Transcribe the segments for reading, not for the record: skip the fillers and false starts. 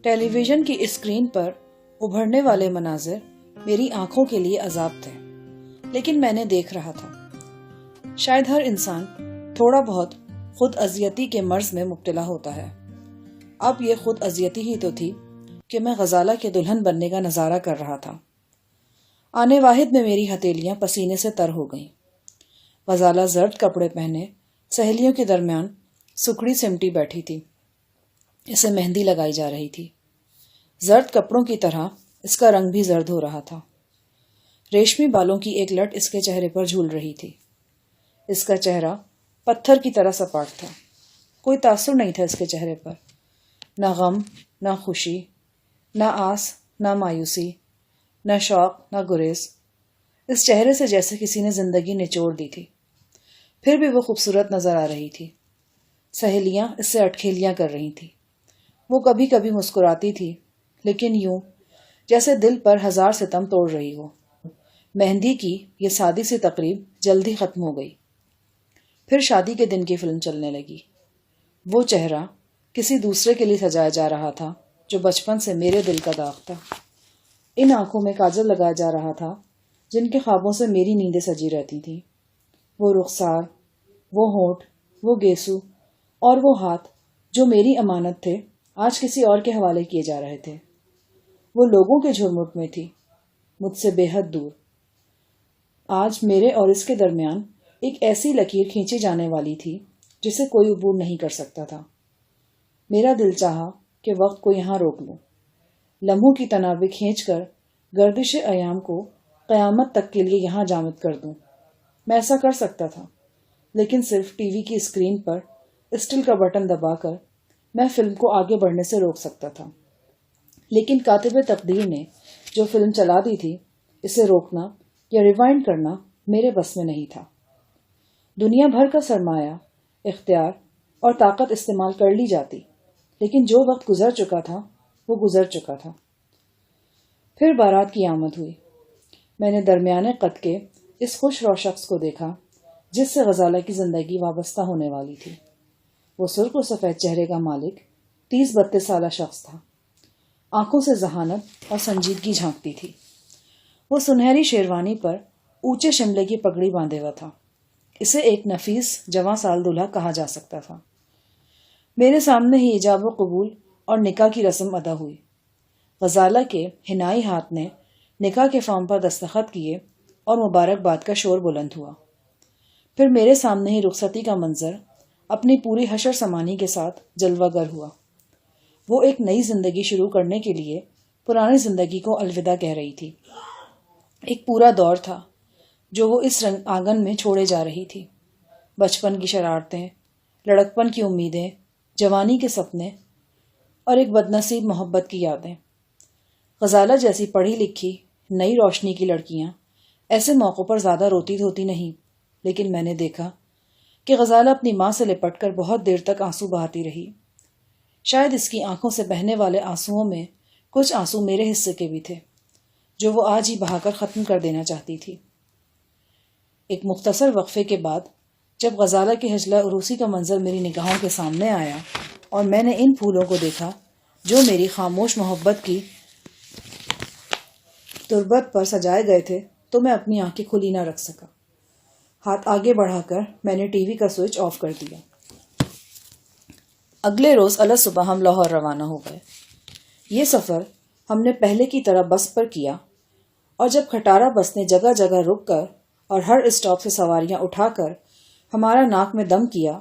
ٹیلی vision کی screen پر ابھرنے والے مناظر میری آنکھوں کے لیے عذاب تھے، لیکن میں نے دیکھ رہا تھا۔ شاید ہر انسان تھوڑا بہت خود اذیتی کے مرض میں مبتلا ہوتا ہے۔ اب یہ خود اذیتی ہی تو تھی کہ میں غزالہ کے دلہن بننے کا نظارہ کر رہا تھا۔ آنے واحد میں میری ہتھیلیاں پسینے سے تر ہو گئیں۔ غزالہ زرد کپڑے پہنے سہیلیوں کے درمیان سکڑی سمٹی بیٹھی تھی۔ اسے مہندی لگائی جا رہی تھی۔ زرد کپڑوں کی طرح اس کا رنگ بھی زرد ہو رہا تھا۔ ریشمی بالوں کی ایک لٹ اس کے چہرے پر جھول رہی تھی۔ اس کا چہرہ پتھر کی طرح سپاٹ تھا۔ کوئی تاثر نہیں تھا اس کے چہرے پر، نہ غم، نہ خوشی، نہ آس، نہ مایوسی، نہ شوق، نہ گریز۔ اس چہرے سے جیسے کسی نے زندگی نچوڑ دی تھی۔ پھر بھی وہ خوبصورت نظر آ رہی تھی۔ سہیلیاں اس سے اٹکھیلیاں کر رہی تھیں۔ وہ کبھی کبھی مسکراتی تھی، لیکن یوں جیسے دل پر ہزار ستم توڑ رہی ہو۔ مہندی کی یہ سادی سی تقریب جلدی ختم ہو گئی۔ پھر شادی کے دن کی فلم چلنے لگی۔ وہ چہرہ کسی دوسرے کے لیے سجایا جا رہا تھا جو بچپن سے میرے دل کا داغ تھا۔ ان آنکھوں میں کاجل لگایا جا رہا تھا جن کے خوابوں سے میری نیندیں سجی رہتی تھیں۔ وہ رخسار، وہ ہونٹ، وہ گیسو اور وہ ہاتھ جو میری امانت تھے آج کسی اور کے حوالے کیے جا رہے تھے۔ وہ لوگوں کے جھرمٹ میں تھی، مجھ سے بے حد دور۔ آج میرے اور اس کے درمیان ایک ایسی لکیر کھینچی جانے والی تھی جسے کوئی عبور نہیں کر سکتا تھا۔ میرا دل چاہا کہ وقت کو یہاں روک لوں، لمحوں کی تنابیں کھینچ کر گردش ایام کو قیامت تک کے لیے یہاں جامد کر دوں۔ میں ایسا کر سکتا تھا، لیکن صرف ٹی وی کی اسکرین پر اسٹل کا بٹن دبا کر میں فلم کو آگے بڑھنے سے روک سکتا تھا۔ لیکن کاتب تقدیر نے جو فلم چلا دی تھی، اسے روکنا یا ریوائنڈ کرنا میرے بس میں نہیں تھا۔ دنیا بھر کا سرمایہ، اختیار اور طاقت استعمال کر لی جاتی، لیکن جو وقت گزر چکا تھا وہ گزر چکا تھا۔ پھر بارات کی آمد ہوئی۔ میں نے درمیانے قد کے اس خوش رو شخص کو دیکھا جس سے غزالہ کی زندگی وابستہ ہونے والی تھی۔ وہ سرخ و سفید چہرے کا مالک 30-32 سالہ شخص تھا۔ آنکھوں سے ذہانت اور سنجیدگی جھانکتی تھی۔ وہ سنہری شیروانی پر اونچے شملے کی پگڑی باندھے ہوا تھا۔ اسے ایک نفیس جواں سال دلہا کہا جا سکتا تھا۔ میرے سامنے ہی ایجاب و قبول اور نکاح کی رسم ادا ہوئی۔ غزالہ کے حنائی ہاتھ نے نکاح کے فارم پر دستخط کیے اور مبارکباد کا شور بلند ہوا۔ پھر میرے سامنے ہی رخصتی کا منظر اپنی پوری حشر سمانی کے ساتھ جلوہ گر ہوا۔ وہ ایک نئی زندگی شروع کرنے کے لیے پرانی زندگی کو الوداع کہہ رہی تھی۔ ایک پورا دور تھا جو وہ اس آنگن میں چھوڑے جا رہی تھی۔ بچپن کی شرارتیں، لڑکپن کی امیدیں، جوانی کے سپنے اور ایک بدنصیب محبت کی یادیں۔ غزالہ جیسی پڑھی لکھی نئی روشنی کی لڑکیاں ایسے موقعوں پر زیادہ روتی دھوتی نہیں، لیکن میں نے دیکھا کہ غزالہ اپنی ماں سے لپٹ کر بہت دیر تک آنسو بہاتی رہی۔ شاید اس کی آنکھوں سے بہنے والے آنسوؤں میں کچھ آنسو میرے حصے کے بھی تھے جو وہ آج ہی بہا کر ختم کر دینا چاہتی تھی۔ ایک مختصر وقفے کے بعد جب غزالہ کے حجلہ عروسی کا منظر میری نگاہوں کے سامنے آیا اور میں نے ان پھولوں کو دیکھا جو میری خاموش محبت کی تربت پر سجائے گئے تھے، تو میں اپنی آنکھیں کھلی نہ رکھ سکا۔ ہاتھ آگے بڑھا کر میں نے ٹی وی کا سوئچ آف کر دیا۔ اگلے روز الگ صبح ہم لاہور روانہ ہو گئے۔ یہ سفر ہم نے پہلے کی طرح بس پر کیا، اور جب کھٹارا بس نے جگہ جگہ رک کر اور ہر اسٹاپ سے سواریاں اٹھا کر ہمارا ناک میں دم کیا،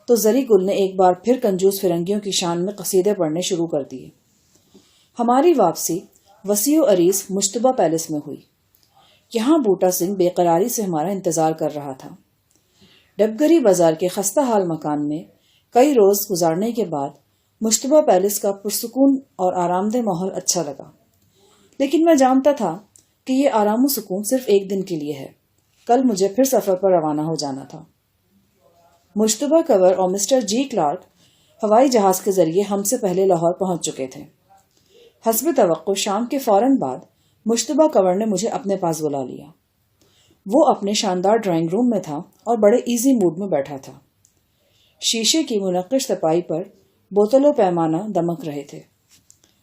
تو زری گل نے ایک بار پھر کنجوس فرنگیوں کی شان میں قصیدے پڑھنے شروع کر دیے۔ ہماری واپسی وسیع و عریض مشتبہ پیلس میں ہوئی۔ یہاں بوٹا سنگھ بے قراری سے ہمارا انتظار کر رہا تھا۔ ڈبگری بازار کے خستہ حال مکان میں کئی روز گزارنے کے بعد مشتبہ پیلس کا پرسکون اور آرام دہ ماحول اچھا لگا، لیکن میں جانتا تھا کہ یہ آرام و سکون صرف ایک دن کے لیے ہے۔ کل مجھے پھر سفر پر روانہ ہو جانا تھا۔ مشتبہ کنور اور مسٹر جی کلارک ہوائی جہاز کے ذریعے ہم سے پہلے لاہور پہنچ چکے تھے۔ حسب توقع شام کے فوراً بعد مشتبہ کنور نے مجھے اپنے پاس بلا لیا۔ وہ اپنے شاندار ڈرائنگ روم میں تھا اور بڑے ایزی موڈ میں بیٹھا تھا۔ شیشے کی منقش تپائی پر بوتل و پیمانہ دمک رہے تھے۔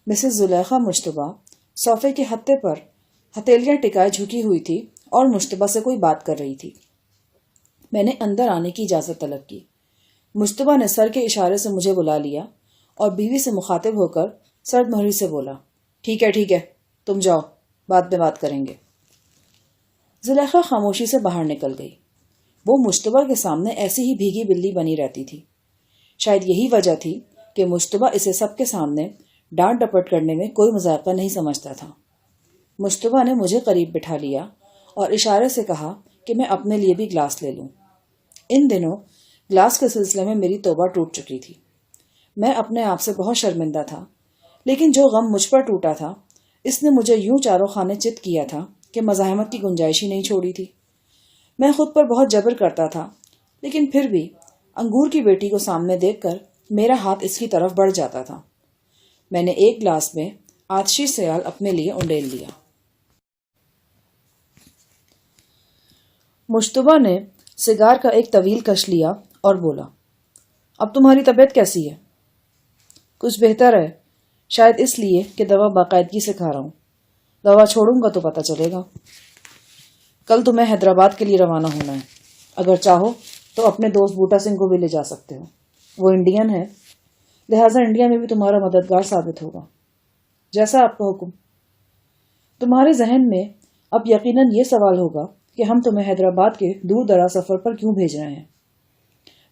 مسز زلیخا مشتبہ صوفے کے ہتھے پر ہتھیلیاں ٹکائے جھکی ہوئی تھی اور مشتبہ سے کوئی بات کر رہی تھی۔ میں نے اندر آنے کی اجازت طلب کی۔ مشتبہ نے سر کے اشارے سے مجھے بلا لیا اور بیوی سے مخاطب ہو کر سرد مہری سے بولا، ٹھیک ہے، تم جاؤ، بعد میں بات کریں گے۔ زلیخا خاموشی سے باہر نکل گئی۔ وہ مشتبہ کے سامنے ایسی ہی بھیگی بلی بنی رہتی تھی۔ شاید یہی وجہ تھی کہ مشتبہ اسے سب کے سامنے ڈانٹ ڈپٹ کرنے میں کوئی مذائقہ نہیں سمجھتا تھا۔ مشتبہ نے مجھے قریب بٹھا لیا اور اشارے سے کہا کہ میں اپنے لیے بھی گلاس لے لوں۔ ان دنوں گلاس کے سلسلے میں میری توبہ ٹوٹ چکی تھی۔ میں اپنے آپ سے بہت شرمندہ تھا، لیکن جو غم مجھ پر ٹوٹا تھا اس نے مجھے یوں چاروں خانے چت کیا تھا کہ مزاحمت کی گنجائش ہی نہیں چھوڑی تھی۔ میں خود پر بہت جبر کرتا تھا، لیکن پھر بھی انگور کی بیٹی کو سامنے دیکھ کر میرا ہاتھ اس کی طرف بڑھ جاتا تھا۔ میں نے ایک گلاس میں آتشی سیال اپنے لیے انڈیل لیا۔ مشتبہ نے سگار کا ایک طویل کش لیا اور بولا، اب تمہاری طبیعت کیسی ہے؟ کچھ بہتر ہے، شاید اس لیے کہ دوا باقاعدگی سے کھا رہا ہوں۔ دوا چھوڑوں گا تو پتہ چلے گا۔ کل تمہیں حیدرآباد کے لیے روانہ ہونا ہے۔ اگر چاہو تو اپنے دوست بوٹا سنگھ کو بھی لے جا سکتے ہو، وہ انڈین ہے، لہٰذا انڈیا میں بھی تمہارا مددگار ثابت ہوگا۔ جیسا آپ کا حکم۔ تمہارے ذہن میں اب یقیناً یہ سوال ہوگا کہ ہم تمہیں حیدرآباد کے دور دراز سفر پر کیوں بھیج رہے ہیں۔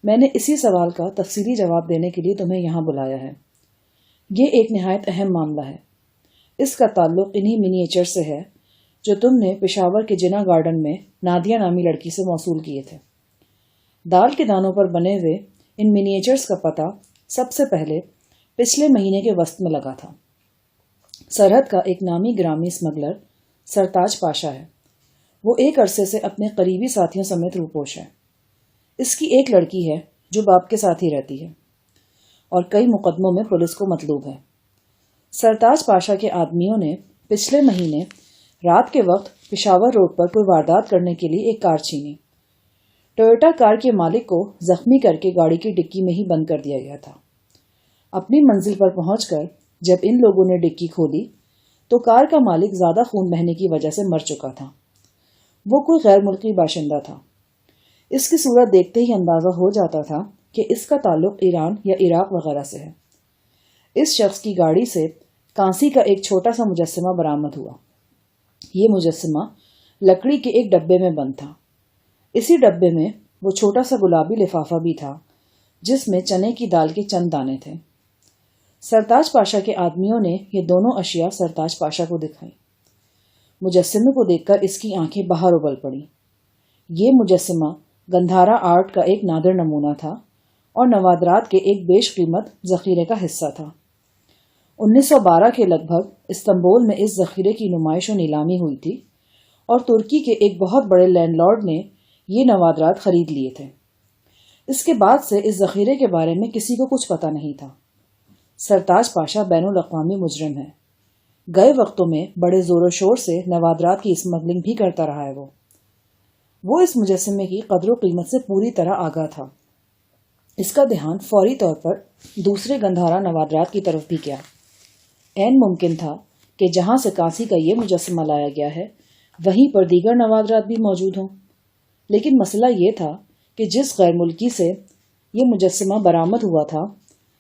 میں نے اسی سوال کا تفصیلی جواب دینے کے لیے تمہیں یہاں بلایا ہے۔ یہ ایک نہایت اہم معاملہ ہے۔ اس کا تعلق انہی منی ایچر سے ہے جو تم نے پشاور کے جنا گارڈن میں نادیہ نامی لڑکی سے موصول کیے تھے۔ دال کے دانوں پر بنے ہوئے ان منی ایچرز کا پتہ سب سے پہلے پچھلے مہینے کے وسط میں لگا تھا۔ سرحد کا ایک نامی گرامی اسمگلر سرتاج پاشا ہے۔ وہ ایک عرصے سے اپنے قریبی ساتھیوں سمیت روپوش ہے۔ اس کی ایک لڑکی ہے جو باپ کے ساتھ ہی رہتی ہے اور کئی مقدموں میں پولیس کو مطلوب ہے۔ سرتاج پاشا کے آدمیوں نے پچھلے مہینے رات کے وقت پشاور روڈ پر کوئی واردات کرنے کے لیے ایک کار چھینی۔ ٹویوٹا کار کے مالک کو زخمی کر کے گاڑی کی ڈکی میں ہی بند کر دیا گیا تھا۔ اپنی منزل پر پہنچ کر جب ان لوگوں نے ڈکی کھولی تو کار کا مالک زیادہ خون بہنے کی وجہ سے مر چکا تھا۔ وہ کوئی غیر ملکی باشندہ تھا۔ اس کی صورت دیکھتے ہی اندازہ ہو جاتا تھا کہ اس کا تعلق ایران یا عراق وغیرہ سے ہے۔ اس شخص کی گاڑی سے کانسی کا ایک چھوٹا سا مجسمہ برآمد ہوا۔ یہ مجسمہ لکڑی کے ایک ڈبے میں بند تھا۔ اسی ڈبے میں وہ چھوٹا سا گلابی لفافہ بھی تھا جس میں چنے کی دال کے چند دانے تھے۔ سرتاج پاشا کے آدمیوں نے یہ دونوں اشیاء سرتاج پاشا کو دکھائی۔ مجسمے کو دیکھ کر اس کی آنکھیں باہر ابل پڑی۔ یہ مجسمہ گندھارا آرٹ کا ایک نادر نمونہ تھا اور نوادرات کے ایک بیش قیمت ذخیرے کا حصہ تھا۔ 1912 کے لگ بھگ استنبول میں اس ذخیرے کی نمائش و نیلامی ہوئی تھی اور ترکی کے ایک بہت بڑے لینڈ لارڈ نے یہ نوادرات خرید لیے تھے۔ اس کے بعد سے اس ذخیرے کے بارے میں کسی کو کچھ پتہ نہیں تھا۔ سرتاج پاشا بین الاقوامی مجرم ہے۔ گئے وقتوں میں بڑے زور و شور سے نوادرات کی اسمگلنگ بھی کرتا رہا ہے۔ وہ اس مجسمے کی قدر و قیمت سے پوری طرح آگاہ تھا۔ اس کا دھیان فوری طور پر دوسرے گندھارا نوادرات کی طرف بھی گیا۔ عین ممکن تھا کہ جہاں سے کانسی کا یہ مجسمہ لایا گیا ہے وہیں پر دیگر نوادرات بھی موجود ہوں، لیکن مسئلہ یہ تھا کہ جس غیر ملکی سے یہ مجسمہ برآمد ہوا تھا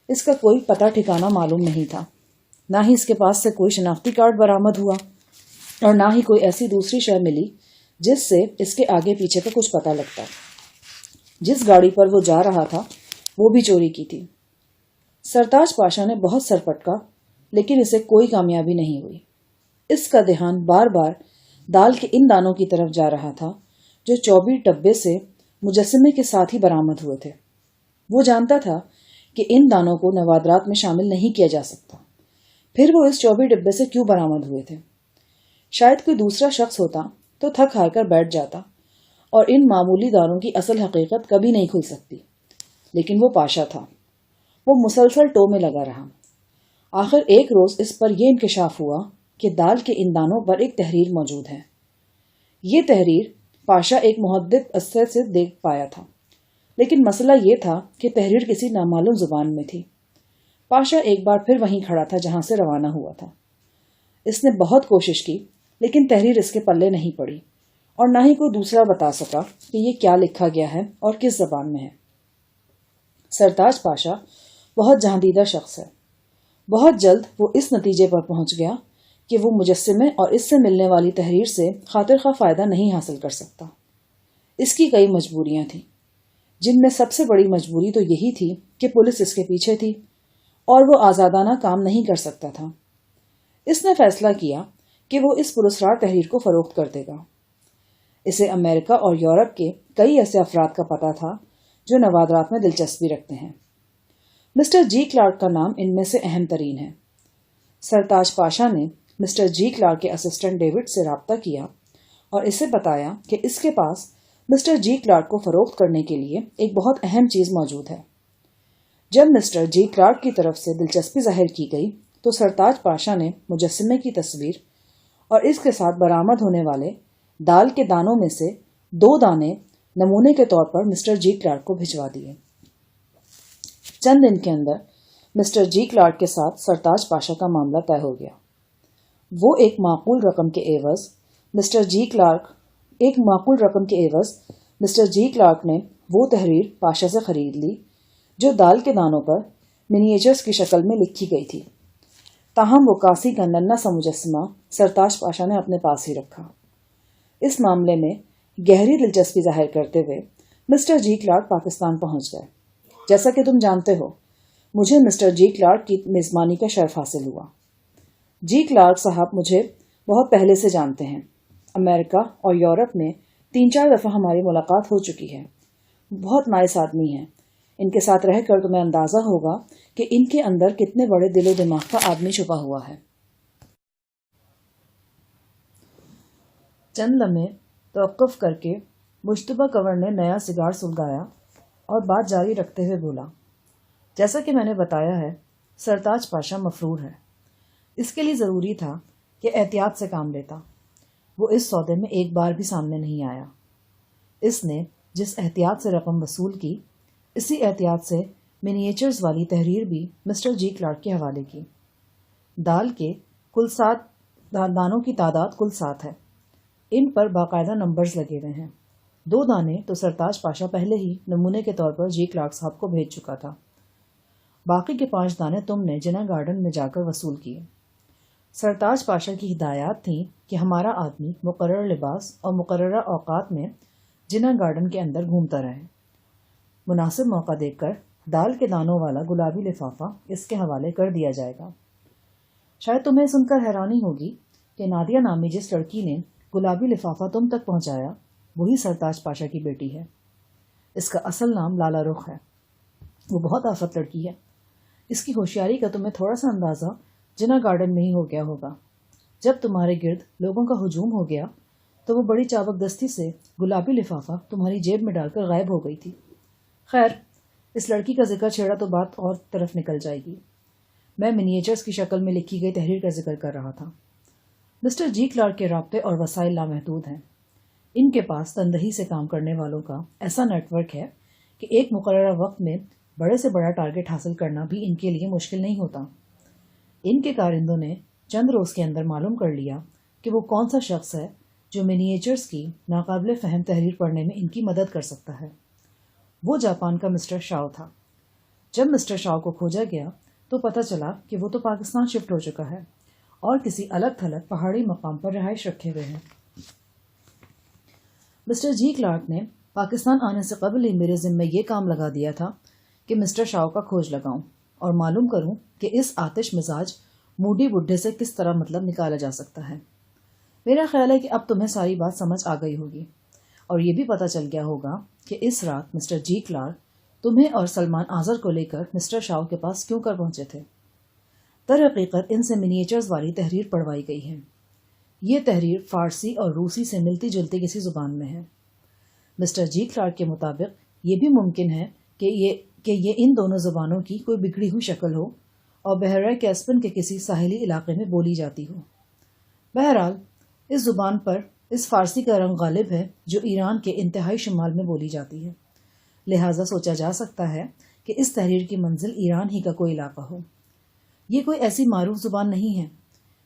اس کا کوئی پتہ ٹھکانہ معلوم نہیں تھا۔ نہ ہی اس کے پاس سے کوئی شناختی کارڈ برآمد ہوا اور نہ ہی کوئی ایسی دوسری شے ملی جس سے اس کے آگے پیچھے کا کچھ پتہ لگتا۔ جس گاڑی پر وہ جا رہا تھا وہ بھی چوری کی تھی۔ سرتاج پاشا نے بہت سر پٹکا لیکن اسے کوئی کامیابی نہیں ہوئی۔ اس کا دھیان بار بار دال کے ان دانوں کی طرف جا رہا تھا جو 24 ڈبے سے مجسمے کے ساتھ ہی برآمد ہوئے تھے۔ وہ جانتا تھا کہ ان دانوں کو نوادرات میں شامل نہیں کیا جا سکتا، پھر وہ اس 24 ڈبے سے کیوں برآمد ہوئے تھے؟ شاید کوئی دوسرا شخص ہوتا تو تھک ہار کر بیٹھ جاتا اور ان معمولی دانوں کی اصل حقیقت کبھی نہیں کھل سکتی، لیکن وہ پاشا تھا۔ وہ مسلسل ٹو میں لگا رہا۔ آخر ایک روز اس پر یہ انکشاف ہوا کہ دال کے ان دانوں پر ایک تحریر موجود ہے۔ یہ تحریر پاشا ایک محدث عرصے سے دیکھ پایا تھا، لیکن مسئلہ یہ تھا کہ تحریر کسی نامعلوم زبان میں تھی۔ پاشا ایک بار پھر وہیں کھڑا تھا جہاں سے روانہ ہوا تھا۔ اس نے بہت کوشش کی لیکن تحریر اس کے پلے نہیں پڑی اور نہ ہی کوئی دوسرا بتا سکا کہ یہ کیا لکھا گیا ہے اور کس زبان میں ہے۔ سرتاج پاشا بہت جہاندیدہ شخص ہے۔ بہت جلد وہ اس نتیجے پر پہنچ گیا کہ وہ مجسمے اور اس سے ملنے والی تحریر سے خاطر خواہ فائدہ نہیں حاصل کر سکتا۔ اس کی کئی مجبوریاں تھیں، جن میں سب سے بڑی مجبوری تو یہی تھی کہ پولیس اس کے پیچھے تھی اور وہ آزادانہ کام نہیں کر سکتا تھا۔ اس نے فیصلہ کیا کہ وہ اس پراسرار تحریر کو فروخت کر دے گا۔ اسے امریکہ اور یورپ کے کئی ایسے افراد کا پتہ تھا جو نوادرات میں دلچسپی رکھتے ہیں۔ مسٹر جی کلارک کا نام ان میں سے اہم ترین ہے۔ سرتاج پاشا نے مسٹر جی کلارک کے اسسٹنٹ ڈیوڈ سے رابطہ کیا اور اسے بتایا کہ اس کے پاس مسٹر جی کلارک کو فروخت کرنے کے لیے ایک بہت اہم چیز موجود ہے۔ جب مسٹر جی کلارک کی طرف سے دلچسپی ظاہر کی گئی تو سرتاج پاشا نے مجسمے کی تصویر اور اس کے ساتھ برآمد ہونے والے دال کے دانوں میں سے 2 دانے نمونے کے طور پر مسٹر جی کلارک کو بھجوا دیے۔ چند دن کے اندر مسٹر جی کلارک کے ساتھ سرتاج پاشا کا معاملہ طے ہو گیا۔ وہ ایک معقول رقم کے عوض مسٹر جی کلارک نے وہ تحریر پاشا سے خرید لی جو دال کے دانوں پر منییچرز کی شکل میں لکھی گئی تھی۔ تاہم وہ کاسی کا ننھا سا مجسمہ سرتاج پاشا نے اپنے پاس ہی رکھا۔ اس معاملے میں گہری دلچسپی ظاہر کرتے ہوئے مسٹر جی کلارک پاکستان پہنچ گئے۔ جیسا کہ تم جانتے ہو، مجھے مسٹر جی کلارک کی میزبانی کا شرف حاصل ہوا۔ جی کلارک صاحب مجھے بہت پہلے سے جانتے ہیں۔ امریکہ اور یورپ میں 3-4 دفعہ ہماری ملاقات ہو چکی ہے۔ بہت نائس آدمی ہیں۔ ان کے ساتھ رہ کر تمہیں اندازہ ہوگا کہ ان کے اندر کتنے بڑے دل و دماغ کا آدمی چھپا ہوا ہے۔ چند لمحے توقف کر کے مشتبہ کنور نے نیا سگار سلگایا اور بات جاری رکھتے ہوئے بولا، جیسا کہ میں نے بتایا ہے، سرتاج پاشا مفرور ہے۔ اس کے لیے ضروری تھا کہ احتیاط سے کام لیتا۔ وہ اس سودے میں ایک بار بھی سامنے نہیں آیا۔ اس نے جس احتیاط سے رقم وصول کی، اسی احتیاط سے منییچرز والی تحریر بھی مسٹر جی کلارک کے حوالے کی۔ دال کے کل 7 دانوں کی تعداد کل 7 ہے۔ ان پر باقاعدہ نمبرز لگے ہوئے ہیں۔ 2 دانے تو سرتاج پاشا پہلے ہی نمونے کے طور پر جی کلارک صاحب کو بھیج چکا تھا۔ باقی کے 5 دانے تم نے جنا گارڈن میں جا کر وصول کیے۔ سرتاج پاشا کی ہدایات تھیں کہ ہمارا آدمی مقررہ لباس اور مقررہ اوقات میں جنا گارڈن کے اندر گھومتا رہے۔ مناسب موقع دیکھ کر دال کے دانوں والا گلابی لفافہ اس کے حوالے کر دیا جائے گا۔ شاید تمہیں سن کر حیرانی ہوگی کہ نادیہ نامی جس لڑکی نے گلابی لفافہ تم تک پہنچایا وہی سرتاج پاشا کی بیٹی ہے۔ اس کا اصل نام لالا رخ ہے۔ وہ بہت آفت لڑکی ہے۔ اس کی ہوشیاری کا تمہیں تھوڑا سا اندازہ جنا گارڈن میں ہی ہو گیا ہوگا۔ جب تمہارے گرد لوگوں کا ہجوم ہو گیا تو وہ بڑی چابک دستی سے گلابی لفافہ تمہاری جیب میں ڈال کر غائب ہو گئی تھی۔ خیر، اس لڑکی کا ذکر چھیڑا تو بات اور طرف نکل جائے گی۔ میں منییچرز کی شکل میں لکھی گئی تحریر کا ذکر کر رہا تھا۔ مسٹر جی کلارک کے رابطے اور وسائل لامحدود ہیں۔ ان کے پاس تندہی سے کام کرنے والوں کا ایسا نیٹ ورک ہے کہ ایک مقررہ وقت میں بڑے سے بڑا ٹارگٹ حاصل کرنا بھی ان کے لیے مشکل نہیں ہوتا۔ ان کے کارندوں نے چند روز کے اندر معلوم کر لیا کہ وہ کون سا شخص ہے جو منییچرز کی ناقابل فہم تحریر پڑھنے میں ان کی مدد کر سکتا ہے۔ وہ جاپان کا مسٹر شاؤ تھا۔ جب مسٹر شاؤ کو کھوجا گیا تو پتہ چلا کہ وہ تو پاکستان شفٹ ہو چکا ہے اور کسی الگ تھلگ پہاڑی مقام پر رہائش رکھے ہوئے ہیں۔ مسٹر جی کلارک نے پاکستان آنے سے قبل ہی میرے ذمے یہ کام لگا دیا تھا کہ مسٹر شاؤ کا کھوج لگاؤں اور معلوم کروں کہ اس آتش مزاج موڈی بڈھے سے کس طرح مطلب نکالا جا سکتا ہے۔ میرا خیال ہے کہ اب تمہیں ساری بات سمجھ آ گئی ہوگی اور یہ بھی پتہ چل گیا ہوگا کہ اس رات مسٹر جی کلارک تمہیں اور سلمان آذر کو لے کر مسٹر شاؤ کے پاس کیوں کر پہنچے تھے۔ در حقیقت ان سے منییچرز والی تحریر پڑھوائی گئی ہے۔ یہ تحریر فارسی اور روسی سے ملتی جلتی کسی زبان میں ہے۔ مسٹر جی کلارک کے مطابق یہ بھی ممکن ہے کہ یہ ان دونوں زبانوں کی کوئی بگڑی ہوئی شکل ہو اور بحیرہ کیسپن کے کسی ساحلی علاقے میں بولی جاتی ہو۔ بہرحال اس زبان پر اس فارسی کا رنگ غالب ہے جو ایران کے انتہائی شمال میں بولی جاتی ہے، لہٰذا سوچا جا سکتا ہے کہ اس تحریر کی منزل ایران ہی کا کوئی علاقہ ہو۔ یہ کوئی ایسی معروف زبان نہیں ہے.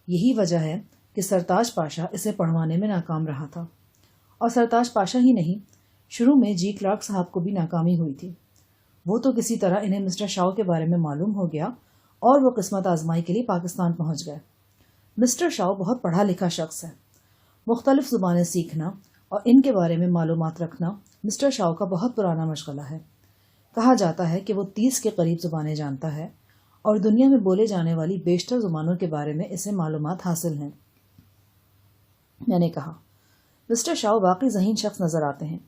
یہی وجہ ہے کہ سرتاج پاشا اسے پڑھوانے میں ناکام رہا تھا. اور سرتاج پاشا ہی نہیں، شروع میں جی کلارک صاحب کو بھی ناکامی ہوئی تھی. وہ تو کسی طرح انہیں مسٹر شاؤ کے بارے میں معلوم ہو گیا اور وہ قسمت آزمائی کے لیے پاکستان پہنچ گئے. مسٹر شاؤ بہت پڑھا لکھا شخص ہے. مختلف زبانیں سیکھنا اور ان کے بارے میں معلومات رکھنا مسٹر شاؤ کا بہت پرانا مشغلہ ہے. کہا جاتا ہے کہ وہ 30 کے قریب زبانیں جانتا ہے اور دنیا میں بولے جانے والی بیشتر زبانوں کے بارے میں اسے معلومات حاصل ہیں. میں نے کہا، مسٹر شاؤ واقعی ذہین شخص نظر آتے ہیں.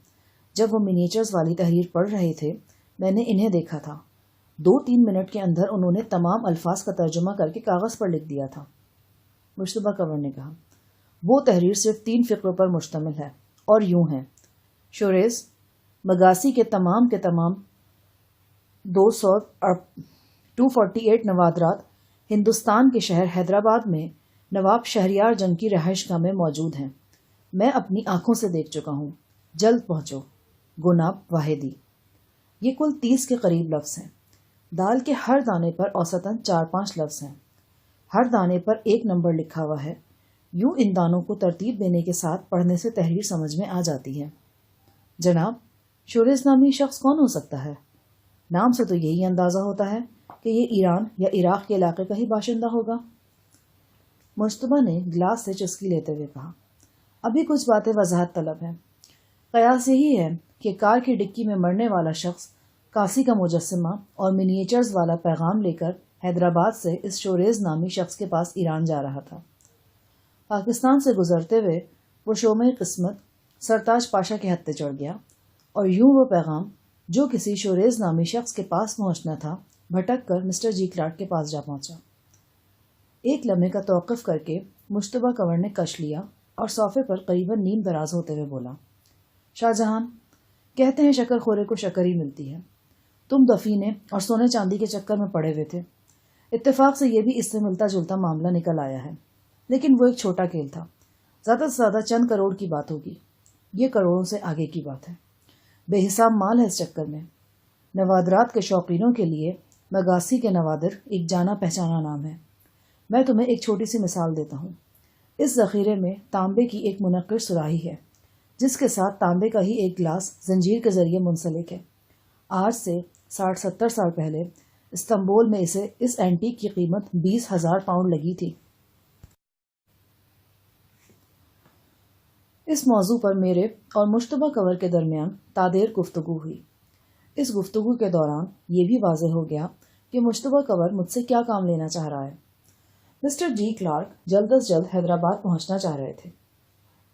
جب وہ منیچرز والی تحریر پڑھ رہے تھے میں نے انہیں دیکھا تھا. 2-3 منٹ کے اندر انہوں نے تمام الفاظ کا ترجمہ کر کے کاغذ پر لکھ دیا تھا. مشتبہ کنور نے کہا، وہ تحریر صرف 3 فقروں پر مشتمل ہے اور یوں ہے: شوریز مگاسی کے تمام 248 نوادرات ہندوستان کے شہر حیدرآباد میں نواب شہریار جنگ کی رہائش گاہ میں موجود ہیں. میں اپنی آنکھوں سے دیکھ چکا ہوں. جلد پہنچو. گناب واحدی. یہ کل 30 کے قریب لفظ ہیں. دال کے ہر دانے پر اوسطاً 4-5 لفظ ہیں. ہر دانے پر 1 نمبر لکھا ہوا ہے. یوں ان دانوں کو ترتیب دینے کے ساتھ پڑھنے سے تحریر سمجھ میں آ جاتی ہے. جناب، شوریز نامی شخص کون ہو سکتا ہے؟ نام سے تو یہی اندازہ ہوتا ہے کہ یہ ایران یا عراق کے علاقے کا ہی باشندہ ہوگا. مشتبہ نے گلاس سے چسکی لیتے ہوئے کہا، ابھی کچھ باتیں وضاحت طلب ہیں. قیاس یہی ہے کہ کار کی ڈکی میں مرنے والا شخص کاسی کا مجسمہ اور منیچرز والا پیغام لے کر حیدرآباد سے اس شوریز نامی شخص کے پاس ایران جا رہا تھا. پاکستان سے گزرتے ہوئے وہ شومِ قسمت سرتاج پاشا کے ہتھے چڑھ گیا اور یوں وہ پیغام جو کسی شوریز نامی شخص کے پاس پہنچنا تھا بھٹک کر مسٹر جی کلارک کے پاس جا پہنچا. ایک لمحے کا توقف کر کے مشتبہ کنور نے کش لیا اور صوفے پر قریباً نیم دراز ہوتے ہوئے بولا، شاہ جہان، کہتے ہیں شکر خورے کو شکر ہی ملتی ہے. تم دفینے اور سونے چاندی کے چکر میں پڑے ہوئے تھے. اتفاق سے یہ بھی اس سے ملتا جلتا معاملہ نکل آیا ہے، لیکن وہ ایک چھوٹا کھیل تھا. زیادہ سے زیادہ چند کروڑ کی بات ہوگی. یہ کروڑوں سے آگے کی بات ہے. بے حساب مال ہے اس چکر میں. نوادرات کے شوقینوں کے لیے مگاسی کے نوادر ایک جانا پہچانا نام ہے. میں تمہیں ایک چھوٹی سی مثال دیتا ہوں. اس ذخیرے میں تانبے کی ایک منقر سراہی ہے جس کے ساتھ تانبے کا ہی ایک گلاس زنجیر کے ذریعے منسلک ہے. آج سے 60-70 سال پہلے استنبول میں اس اینٹیک کی قیمت 20,000 پاؤنڈ لگی تھی. اس موضوع پر میرے اور مشتبہ کنور کے درمیان تادیر گفتگو ہوئی. اس گفتگو کے دوران یہ بھی واضح ہو گیا کہ مشتبہ کنور مجھ سے کیا کام لینا چاہ رہا ہے. مسٹر جی کلارک جلد از جلد حیدرآباد پہنچنا چاہ رہے تھے،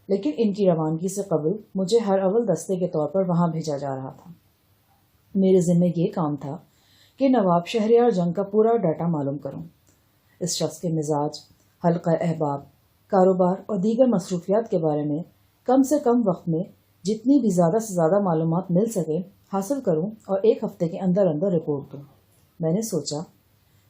لیکن ان کی روانگی سے قبل مجھے ہر اول دستے کے طور پر وہاں بھیجا جا رہا تھا. میرے ذمہ یہ کام تھا کہ نواب شہریار جنگ کا پورا ڈیٹا معلوم کروں. اس شخص کے مزاج، حلقہ احباب، کاروبار اور دیگر مصروفیات کے بارے میں کم سے کم وقت میں جتنی بھی زیادہ سے زیادہ معلومات مل سکے حاصل کروں اور 1 ہفتے کے اندر اندر رپورٹ دوں. میں نے سوچا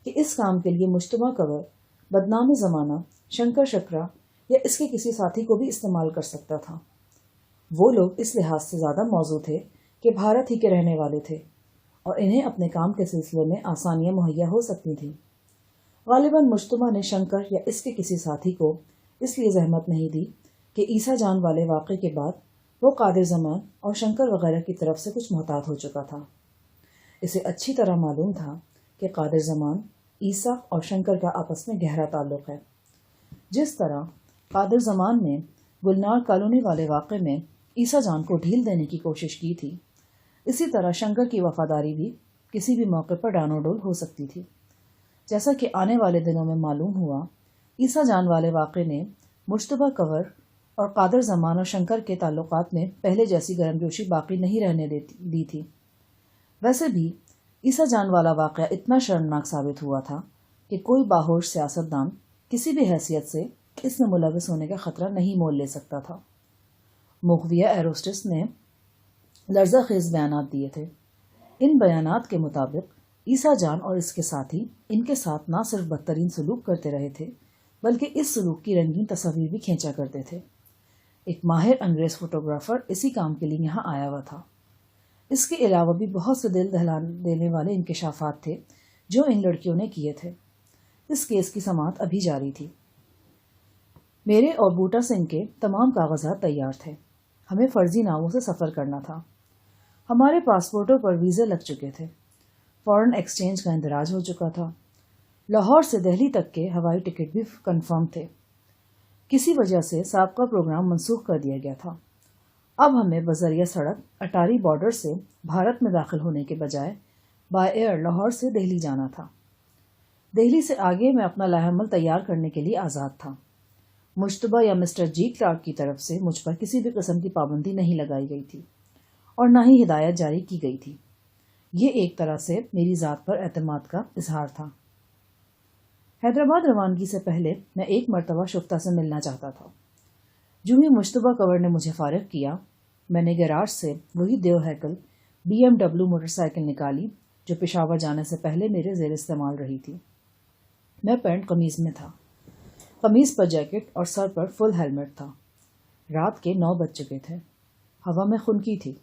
کہ اس کام کے لیے مشتبہ کنور بدنام زمانہ شنکر شکرا یا اس کے کسی ساتھی کو بھی استعمال کر سکتا تھا. وہ لوگ اس لحاظ سے زیادہ موزوں تھے کہ بھارت ہی کے رہنے والے تھے اور انہیں اپنے کام کے سلسلے میں آسانیاں مہیا ہو سکتی تھیں. غالباً مشتبہ نے شنکر یا اس کے کسی ساتھی کو اس لیے زحمت نہیں دی کہ عیسیٰ جان والے واقعے کے بعد وہ قادر زمان اور شنکر وغیرہ کی طرف سے کچھ محتاط ہو چکا تھا. اسے اچھی طرح معلوم تھا کہ قادر زمان، عیسیٰ اور شنکر کا آپس میں گہرا تعلق ہے. جس طرح قادر زمان نے گلنار کالونی والے واقعے میں عیسیٰ جان کو ڈھیل دینے کی کوشش کی تھی، اسی طرح شنکر کی وفاداری بھی کسی بھی موقع پر ڈانو ڈول ہو سکتی تھی. جیسا کہ آنے والے دنوں میں معلوم ہوا، عیسیٰ جان والے واقعے نے مشتبہ کنور اور قادر زمان اور شنکر کے تعلقات میں پہلے جیسی گرم جوشی باقی نہیں رہنے دی تھی. ویسے بھی عیسیٰ جان والا واقعہ اتنا شرمناک ثابت ہوا تھا کہ کوئی باہوش سیاستدان کسی بھی حیثیت سے اس میں ملوث ہونے کا خطرہ نہیں مول لے سکتا تھا. مغویہ ایروسٹس نے لرزہ خیز بیانات دیے تھے. ان بیانات کے مطابق عیسیٰ جان اور اس کے ساتھی ان کے ساتھ نہ صرف بدترین سلوک کرتے رہے تھے بلکہ اس سلوک کی رنگین تصاویر بھی کھینچا کرتے تھے. ایک ماہر انگریز فوٹوگرافر اسی کام کے لیے یہاں آیا ہوا تھا. اس کے علاوہ بھی بہت سے دل دہلا دینے والے انکشافات تھے جو ان لڑکیوں نے کیے تھے. اس کیس کی سماعت ابھی جاری تھی۔ میرے اور بوٹا سنگھ کے تمام کاغذات تیار تھے۔ ہمیں فرضی ناؤں سے سفر کرنا تھا۔ ہمارے پاسپورٹوں پر ویزے لگ چکے تھے۔ فورن ایکسچینج کا اندراج ہو چکا تھا۔ لاہور سے دہلی تک کے ہوائی ٹکٹ بھی کنفرم تھے۔ کسی وجہ سے سابقہ پروگرام منسوخ کر دیا گیا تھا۔ اب ہمیں بذریعہ سڑک اٹاری بارڈر سے بھارت میں داخل ہونے کے بجائے بائی ایئر لاہور سے دہلی جانا تھا۔ دہلی سے آگے میں اپنا لاہ عمل تیار کرنے کے لیے آزاد تھا۔ مشتبہ یا مسٹر جی کلارک کی طرف سے مجھ پر کسی بھی قسم کی پابندی نہیں لگائی گئی تھی اور نہ ہی ہدایت جاری کی گئی تھی۔ یہ ایک طرح سے میری ذات پر اعتماد کا اظہار تھا۔ حیدرآباد روانگی سے پہلے میں ایک مرتبہ شفتہ سے ملنا چاہتا تھا۔ جو ہی مشتبہ کور نے مجھے فارغ کیا، میں نے گیراج سے وہی دیو ہیکل BMW موٹر سائیکل نکالی جو پشاور جانے سے پہلے میرے زیر استعمال رہی تھی۔ میں پینٹ قمیض میں تھا، قمیض پر جیکٹ اور سر پر فل ہیلمٹ تھا۔ رات کے 9 بج چکے تھے۔ ہوا میں خنکی تھی۔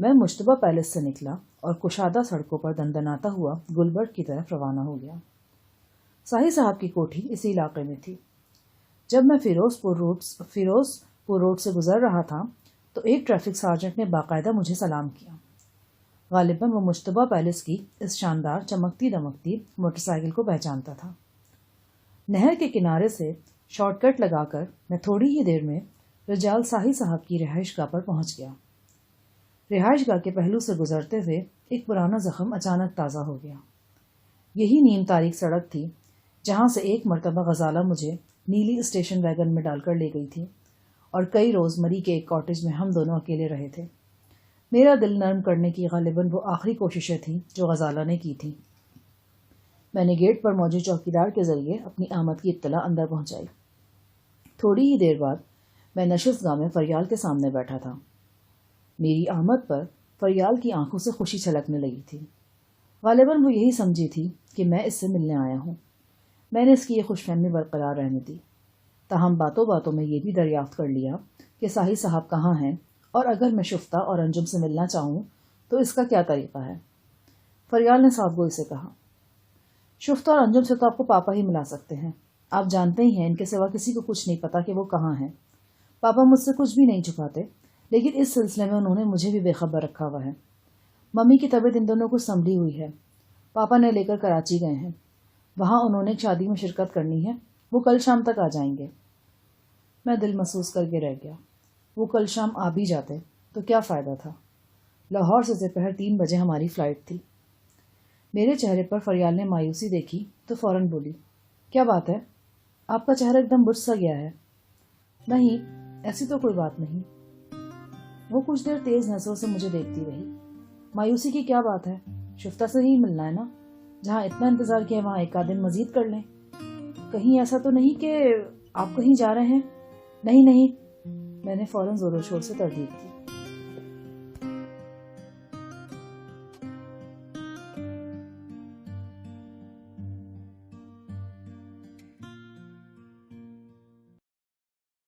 میں مشتبہ پیلس سے نکلا اور کشادہ سڑکوں پر دندناتا ہوا گلبرگ کی طرف روانہ ہو گیا۔ ساہی صاحب کی کوٹھی اسی علاقے میں تھی۔ جب میں فیروز پور روڈ سے گزر رہا تھا تو ایک ٹریفک سارجنٹ نے باقاعدہ مجھے سلام کیا۔ غالباً وہ مشتبہ پیلس کی اس شاندار چمکتی دمکتی موٹر سائیکل کو پہچانتا تھا۔ نہر کے کنارے سے شارٹ کٹ لگا کر میں تھوڑی ہی دیر میں رجال ساہی صاحب کی رہائش گاہ پر پہنچ گیا۔ رہائش گاہ کے پہلو سے گزرتے ہوئے ایک پرانا زخم اچانک تازہ ہو گیا۔ یہی نیم تاریک سڑک تھی جہاں سے ایک مرتبہ غزالہ مجھے نیلی اسٹیشن ویگن میں ڈال کر لے گئی تھی اور کئی روز مری کے ایک کاٹیج میں ہم دونوں اکیلے رہے تھے۔ میرا دل نرم کرنے کی غالباً وہ آخری کوششیں تھیں جو غزالہ نے کی تھیں۔ میں نے گیٹ پر موجود چوکیدار کے ذریعے اپنی آمد کی اطلاع اندر پہنچائی۔ تھوڑی ہی دیر بعد میں نشست گاہ میں فریال کے سامنے بیٹھا تھا۔ میری آمد پر فریال کی آنکھوں سے خوشی چھلکنے لگی تھی۔ غالباً وہ یہی سمجھی تھی کہ میں اس سے ملنے آیا ہوں۔ میں نے اس کی یہ خوش فہمی برقرار رہنے دی، تاہم باتوں باتوں میں یہ بھی دریافت کر لیا کہ ساہی صاحب کہاں ہیں اور اگر میں شفتہ اور انجم سے ملنا چاہوں تو اس کا کیا طریقہ ہے۔ فریال نے صاحب گوئی سے کہا، شفتہ اور انجم سے تو آپ کو پاپا ہی ملا سکتے ہیں۔ آپ جانتے ہی ہیں ان کے سوا کسی کو کچھ نہیں پتا کہ وہ کہاں ہیں۔ پاپا مجھ سے کچھ بھی نہیں چھپاتے، لیکن اس سلسلے میں انہوں نے مجھے بھی بے خبر رکھا ہوا ہے۔ ممی کی طبیعت ان دونوں کو سنبھلی ہوئی ہے۔ پاپا نے لے کر کراچی گئے ہیں۔ وہاں انہوں نے ایک شادی میں شرکت کرنی ہے۔ وہ کل شام تک آ جائیں گے۔ میں دل محسوس کر کے رہ گیا۔ وہ کل شام آ بھی جاتے تو کیا فائدہ تھا؟ لاہور سے دوپہر 3 بجے ہماری فلائٹ تھی۔ میرے چہرے پر فریال نے مایوسی دیکھی تو فوراً بولی، کیا بات ہے؟ آپ کا چہرہ ایک دم بجھ سا گیا ہے۔ نہیں، ایسی تو کوئی بات نہیں۔ وہ کچھ دیر تیز نظروں سے مجھے دیکھتی رہی۔ مایوسی کی کیا بات ہے؟ شفتہ سے ہی ملنا ہے نا؟ جہاں اتنا انتظار کیا وہاں ایک آدھ دن مزید کر لیں۔ کہیں ایسا تو نہیں کہ آپ کہیں جا رہے ہیں؟ نہیں، میں نے فوراً زور و شور سے تردید کی۔